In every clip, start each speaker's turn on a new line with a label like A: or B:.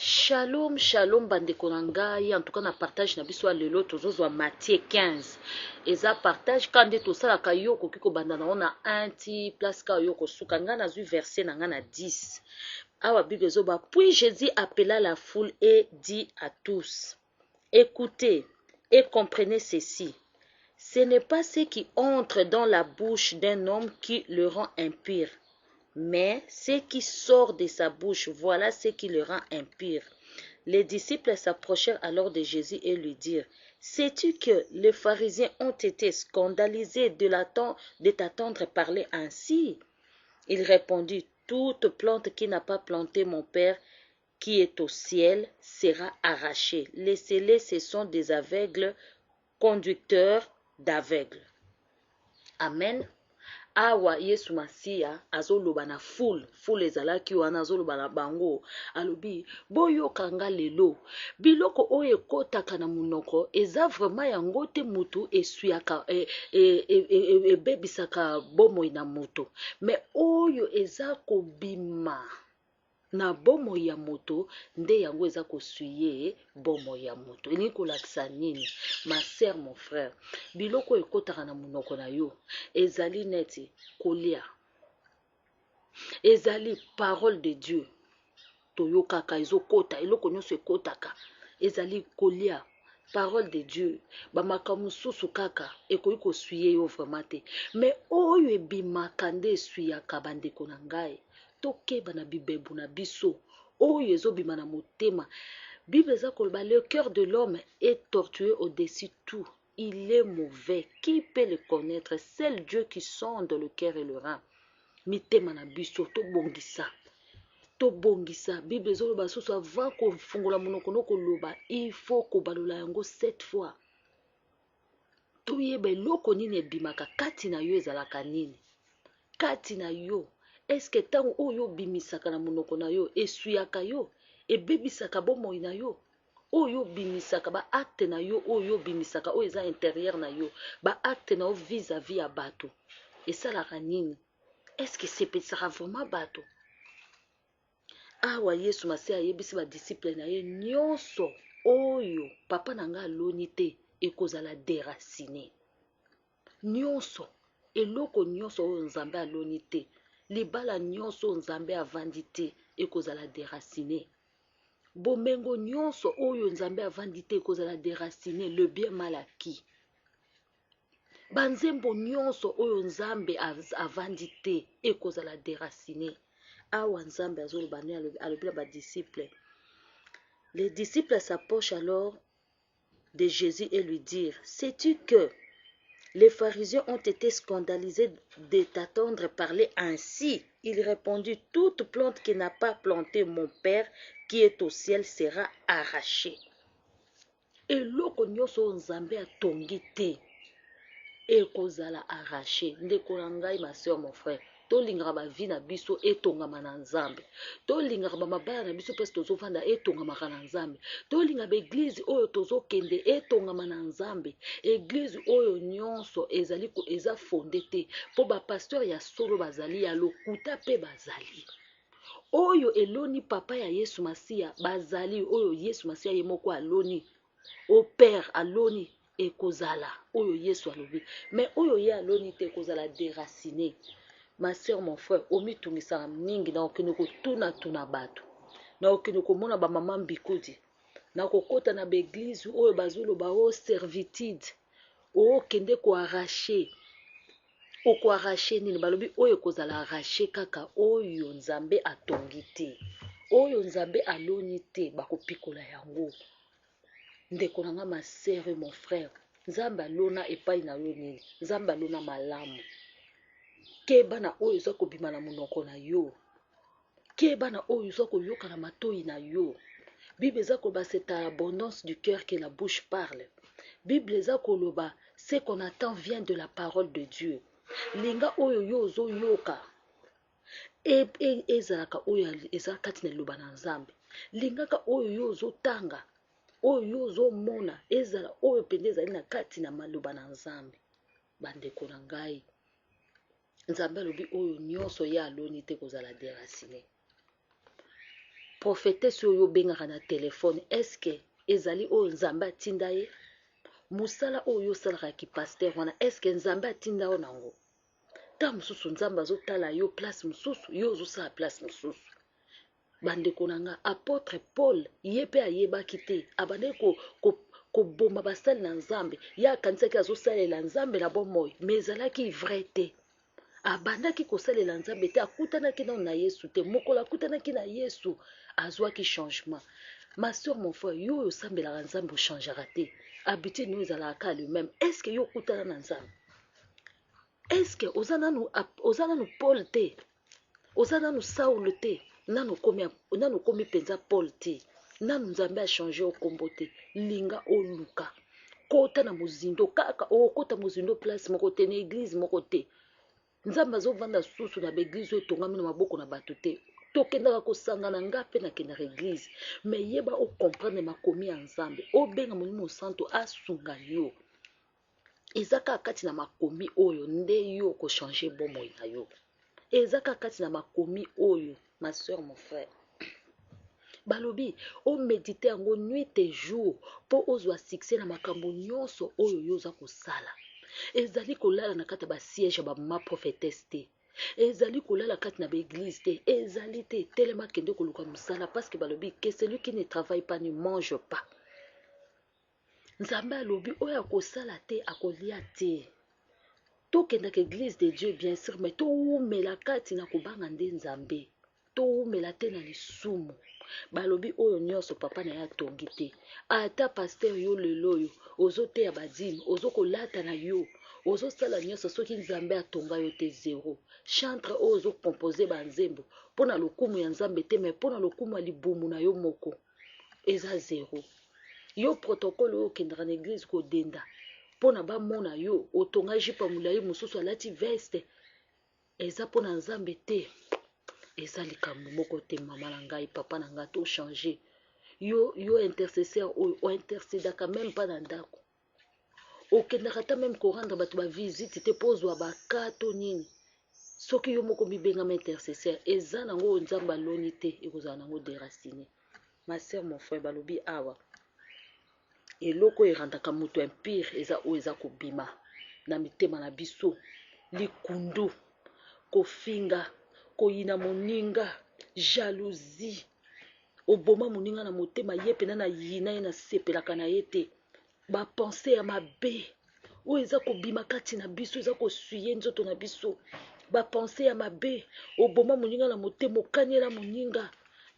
A: Shalom, shalom, bandeko na ngai. En tout cas, na partage na biso lelo tozozwa Matthieu 15. Eza partage kande tosalaka yo koki kobanda na ona 1 ti place ka yo kosuka nga nazwi verset na nga na 10. Awa Bible ezoba, puis Jésus appela la foule et dit à tous, écoutez et comprenez ceci. Ce n'est pas ce qui entre dans la bouche d'un homme qui le rend impur, mais ce qui sort de sa bouche, voilà ce qui le rend impur. Les disciples s'approchèrent alors de Jésus et lui dirent, sais-tu que les pharisiens ont été scandalisés de t'attendre parler ainsi? Il répondit, toute plante qui n'a pas planté mon Père qui est au ciel sera arrachée. Laissez-les, ce sont des aveugles, conducteurs d'aveugles. Amen. Awa Yesu Masia azoloba na full ezalaki wana azoloba na bango alobi boyoka nga lelo biloko oyo ekotaka na munoko eza vraiment yango te mutu esuyaka ebebisaka bomoi na mutu mais oyo eza kobima na bomoi ya moto nde yango eza kosuye bomoi ya moto. Elingi kolakisa nini? Ma sœur, mon frère, biloko ekotaka na munoko na yo ezali neti kolia, ezali parole de Dieu toyokaka ezokota, eloko nyonso ekotaka ezali kolia parole de Dieu, bamakambo mosusu kaka ekoki kosuye yo vraiment te, mais oyo ebimaka nde esuyaka bandeko na ngai. Tokeba na bibebu na biso oyo ezobima na motema. Bible eza koloba, le cœur de l'homme est tortueux au-dessus de tout, il est mauvais, qui peut le connaître? Seul Dieu qui sonde le cœur et le rein. Mitema na biso tobongisa Bible ezoloba susu avant kofungola monoko no koloba il faut kobalola yango 7 fois. Toyeba eloko nini ebimaka kati na yo ezalaka nini kati na yo. Eske tango oyo bimisaka na monoko na yo esuyaka yo, ebebisaka bomoi na yo, oyo bimisaka ba acte na yo, oyo bimisaka oyo eza intérieur na yo, ba acte na yo vis-à-vis ya bato esalaka nini? Eske sepesaka vraiment bato? Awa Yesu Masia ayebisi ba disciple na ye nyonso oyo papa na nga aloni te ekozala déraciné. Nyonso eloko nyonso oyo Nzambe aloni te, libala nyonso Nzambe avandi te ekozala déraciné. Bomengo nyonso oyo Nzambe avandi te ekozala déraciné. Le bien mal acquis. Banzembo nyonso oyo Nzambe avandi te ekozala déraciné. Awa Nzambe azoloba ne alobi na ba disciples. Les disciples s'approchent alors de Jésus et lui dirent, sais-tu que les pharisiens ont été scandalisés de t'attendre parler ainsi? Il répondit, toute plante qui n'a pas planté mon Père qui est au ciel sera arrachée. Eloko nyonso Nzambe atongi te ekozala arraché. Ndeko na ngai, ma soeur, mon frère, tolingaka bavi na biso etongama na Nzambe, tolingaka bamabaya na biso mpesi tozovanda etongamaka na Nzambe, tolinga baeglize oyo tozokende etongama na Nzambe, eglize oyo nyonso eza fonde te mpo bapasteur ya solo bazali, ya lokuta mpe bazali, oyo eloni papa ya Yesu Masia bazali, oyo Yesu Masia ye moko aloni au Père aloni ekozala oyo Yesu alobi, mais oyo ye aloni te ekozala déraciné. Ma soeur, mon frère, omitungisaka mingi na okende kotuna bato, na okende komona bamama mbikudi, na kokota na baeglize oyo bazoloba o servitude, okende koarrache. Okoarrache nini? Balobi oyo ekozala arrache kaka oyo Nzambe atongi te, oyo Nzambe aloni te bakopikola yango. Ndeko na nga, ma sœur et mon frère, Nzambe alona epai na yo nini? Nzambe alona malamu. Keba na oyo eza kobima na monoko na yo, keba na oyo eza koyoka na matoi na yo. Bible eza koloba, c'est à l'abondance du cœur que la bouche parle. Bible eza koloba, ce qu'on attend vient de la parole de Dieu. Linga oyo yo ozoyoka ezalaka oyo eza kati na liloba na Nzambe. Lingaka oyo yo ozotanga, oyo yo ozomona ezala oyo pende ezali na kati na maloba na Nzambe. Bandeko na ngai, Nzambe alobi oyo nyonso ye aloni te kozala déraciné. prophétesse oyo bengaka na telefone eske ezali oyo nzambe atinda ye musala oyo osalaka kipaster wana eske nzambe atinda yo nango ta mosusu nzambe azotala yo place mosusu yo ozosala place mosusu bandeko na nga apôtre Paul ye mpe ayebaki te abandeki koboma basali na nzambe ye akanisaki azosalela nzambe na bomoi me ezalaki vrai te abandaki kosalela nzambe te akutanaki nano na yesu te mokolo akutanaki na yesu azwaki changement ma soeur mon frère yo oyo osambelaka nzambe ochangeaka te habitude no ezalaka le même estce yo okutana na nzambe estce oza nanu Paul te oza nanu Saul te nanu komi mpenza Paul te nanu nzambe achange okombo te linga oluka kota na mozindo kaka okota mozindo place moko te na église moko te nzambe azovanda susu na baeglize oyo etongami na maboko na bato te tokendaka kosangana nga mpe nakendaka eglize me yeba okomprendre makomi ya nzambe obenga molimo santo asunga yo eza kaka kati na makomi oyo nde yo kochange bomoi na yo eza kaka kati na makomi oyo ma soeur mon frère balobi omedite yango nuit et jour mpo ozwa succès na makambo nyonso oyo yo oza kosala ezali kolala na kati ya basiège ya bamama prophétesse te ezali kolala kati na baeglise te ezali te telema kende koluka mosala parce que balobi que celui qui ne travaille pas ne mange pas nzambe alobi oyo akosala te akolia te tokendaka église de Dieu bien sûr mais towumela kati na kobanga nde nzambe towumela te na lisumu balobi oyo nyonso papa na ye atongi te ata paster yo lelo oyo ozoteya badime ozokolata na yo ozosala nyonso soki nzambe atonga yo te zero chantre oyo ozokompose banzembo mpo na lokumu ya nzambe te me mpo na lokumu ya libumu na yo moko eza zero yo protokole oyo okendaka na église kodenda mpo na bamona yo otonga jipe ya molai mosusu alati veste eza mpo na nzambe te eza likambo moko te mama na ngai papa na ngai to changer yo intercesseur oyo ointercédaka même pas na ndako okendaka ta même korendre bato bavisite te mpo ozwa bakato nini soki yo moko mibengama intercesseur eza nango oyo nzambe aloni te ekozala nango déraciné ma sœur mon frère balobi awa eloko erandaka moto impire eza oyo eza kobima na mitema na biso likundu kofinga koyina moninga jalousie oboma moninga na motema ye pena na yina ye nasepelaka na ye te bapense ya mabe oyo eza kobima kati na biso eza kosuye nzoto na biso bapense ya mabe oboma moninga na motema okanyela moninga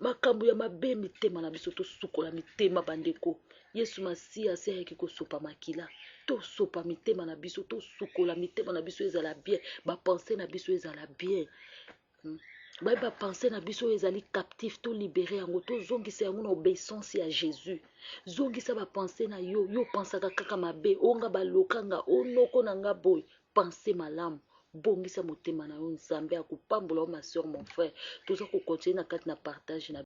A: makambo ya mabe mitema na biso tosukola mitema bandeko yesu masiya asi ayaki kosopa makila tosopa mitema na biso tosukola mitema na biso ezala bien bapense na biso ezala bien bayeba pense na biso oyo ezali captif tolibere yango tozongisa yango na obéissance ya jésus zongisa bapense na yo yo pensaka kaka mabe onga balokanga onoko na nga boye pense malamu bongisa motema na yo nzambe akopambola yo ma soeur mon frère toza kokontinue na kati na partage na